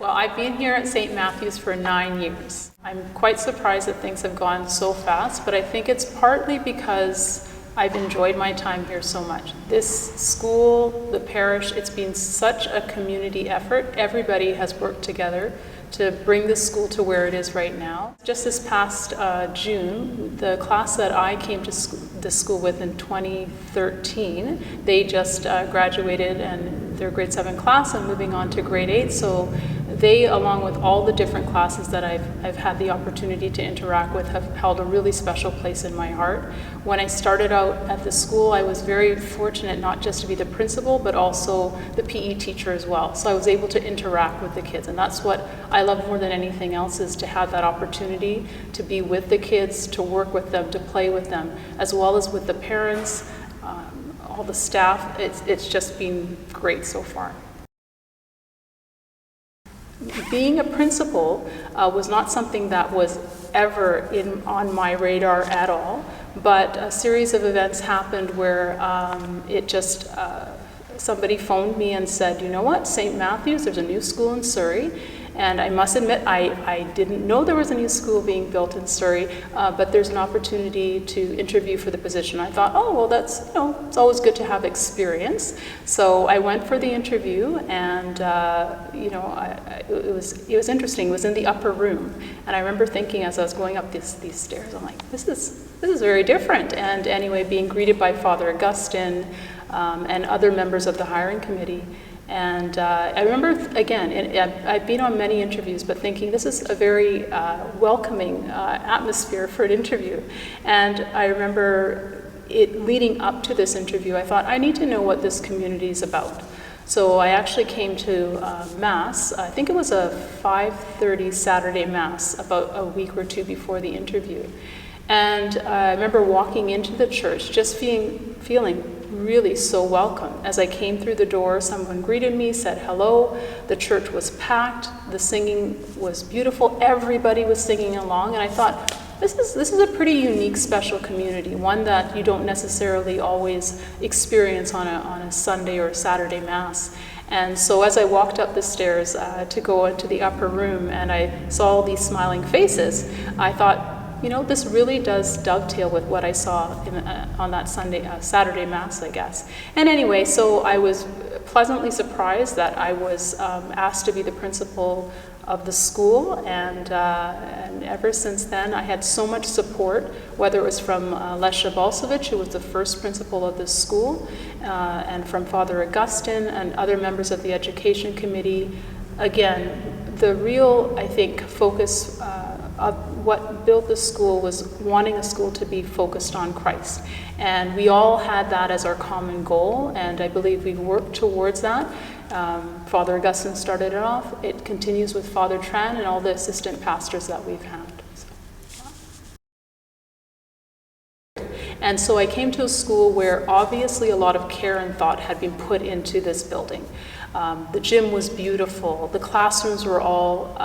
Well, I've been here at St. Matthew's for 9 years. I'm quite surprised that things have gone so fast, but I think it's partly because I've enjoyed my time here so much. This school, the parish, it's been such a community effort. Everybody has worked together to bring the school to where it is right now. Just this past June, the class that I came to the school with in 2013, they just graduated and they're grade 7 class and moving on to grade 8. So they, along with all the different classes that I've had the opportunity to interact with, have held a really special place in my heart. When I started out at the school, I was very fortunate not just to be the principal, but also the PE teacher as well. So I was able to interact with the kids, and that's what I love more than anything else, is to have that opportunity to be with the kids, to work with them, to play with them, as well as with the parents, all the staff. It's just been great so far. Being a principal was not something that was ever on my radar at all, but a series of events happened where somebody phoned me and said, you know what, St. Matthew's, there's a new school in Surrey. And I must admit, I didn't know there was a new school being built in Surrey, but there's an opportunity to interview for the position. I thought, oh, well, that's, it's always good to have experience. So I went for the interview, and it was interesting. It was in the upper room, and I remember thinking as I was going up these stairs, I'm like, this is very different. And anyway, being greeted by Father Augustine and other members of the hiring committee. And I remember, again, I've been on many interviews, but thinking this is a very welcoming atmosphere for an interview. And I remember leading up to this interview, I thought, I need to know what this community is about. So I actually came to Mass. I think it was a 5:30 Saturday Mass, about a week or two before the interview. And I remember walking into the church, just feeling really so welcome. As I came through the door, someone greeted me, said hello. The church was packed. The singing was beautiful. Everybody was singing along, and I thought, this is a pretty unique, special community, one that you don't necessarily always experience on a Sunday or a Saturday Mass. And so as I walked up the stairs to go into the upper room, and I saw all these smiling faces, I thought, this really does dovetail with what I saw on that Saturday Mass, I guess. And anyway, so I was pleasantly surprised that I was asked to be the principal of the school, and ever since then I had so much support, whether it was from Lesha Balsevich, who was the first principal of the school, and from Father Augustine and other members of the education committee. Again, the real, I think, focus of what built the school was wanting a school to be focused on Christ. And we all had that as our common goal, and I believe we've worked towards that. Father Augustine started it off. It continues with Father Tran and all the assistant pastors that we've had. And so I came to a school where obviously a lot of care and thought had been put into this building. The gym was beautiful. The classrooms were all,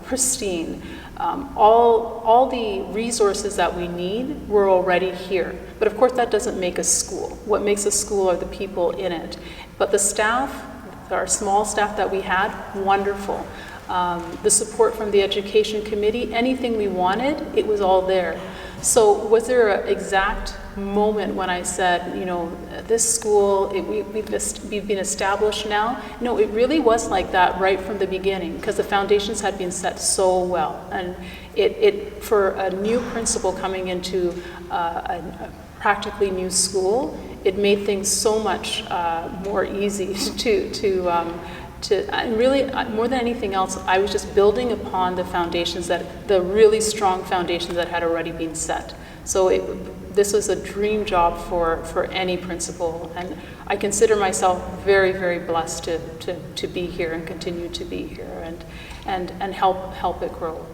pristine. All the resources that we need were already here. But of course, that doesn't make a school. What makes a school are the people in it. But the staff, our small staff that we had, wonderful. The support from the education committee, anything we wanted, it was all there. So was there an exact moment when I said, this school, we've been established now? No, it really was like that right from the beginning, because the foundations had been set so well. And it for a new principal coming into a practically new school, it made things so much more easy and really, more than anything else, I was just building upon the foundations, the really strong foundations that had already been set. So this was a dream job for any principal, and I consider myself very, very blessed to be here and continue to be here and help it grow.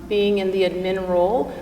Being in the admin role,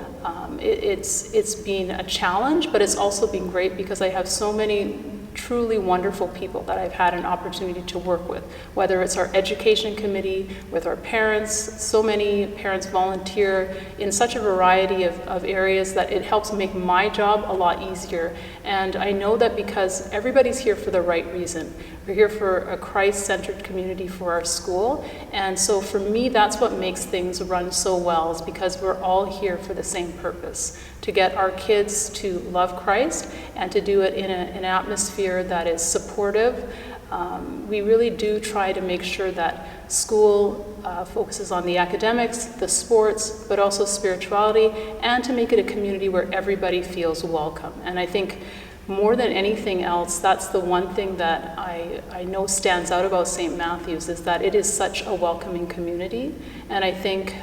it's been a challenge, but it's also been great because I have so many truly wonderful people that I've had an opportunity to work with, whether it's our education committee, with our parents. So many parents volunteer in such a variety of areas that it helps make my job a lot easier. And I know that because everybody's here for the right reason. We're here for a Christ-centered community for our school. And so for me, that's what makes things run so well, is because we're all here for the same purpose, to get our kids to love Christ and to do it in an atmosphere that is supportive. We really do try to make sure that school focuses on the academics, the sports, but also spirituality, and to make it a community where everybody feels welcome. And I think more than anything else, that's the one thing that I know stands out about St. Matthew's, is that it is such a welcoming community. And I think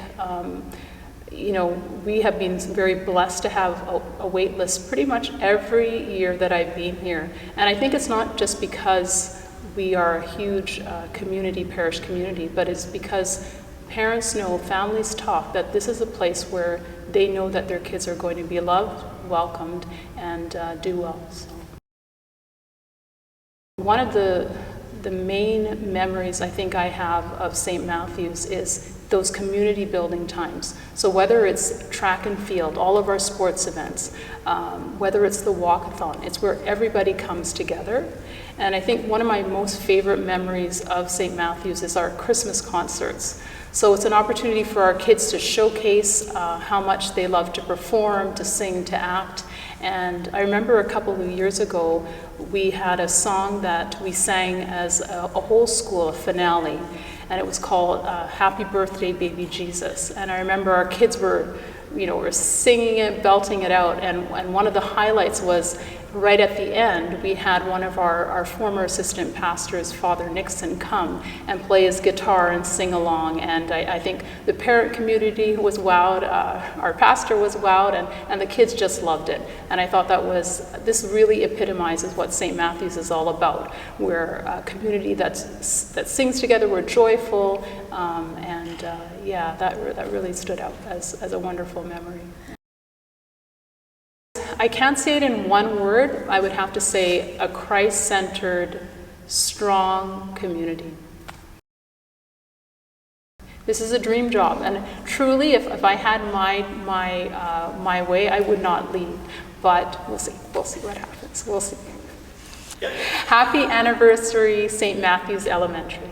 we have been very blessed to have a wait list pretty much every year that I've been here. And I think it's not just because we are a huge parish community, but it's because parents know, families talk, that this is a place where they know that their kids are going to be loved, welcomed, and do well. So. One of the main memories I think I have of St. Matthew's is those community building times. So whether it's track and field, all of our sports events, whether it's the walkathon, it's where everybody comes together. And I think one of my most favorite memories of St. Matthew's is our Christmas concerts. So it's an opportunity for our kids to showcase how much they love to perform, to sing, to act. And I remember a couple of years ago, we had a song that we sang as a whole school, a finale, and it was called Happy Birthday, Baby Jesus. And I remember our kids were singing it, belting it out, and one of the highlights was right at the end, we had one of our former assistant pastors, Father Nixon, come and play his guitar and sing along. And I think the parent community was wowed, our pastor was wowed, and the kids just loved it. And I thought this really epitomizes what St. Matthew's is all about. We're a community that sings together, we're joyful, that really stood out as a wonderful memory. I can't say it in one word. I would have to say a Christ-centered, strong community. This is a dream job, and truly, if I had my way, I would not leave. But we'll see. We'll see what happens. We'll see. Happy anniversary, St. Matthew's Elementary.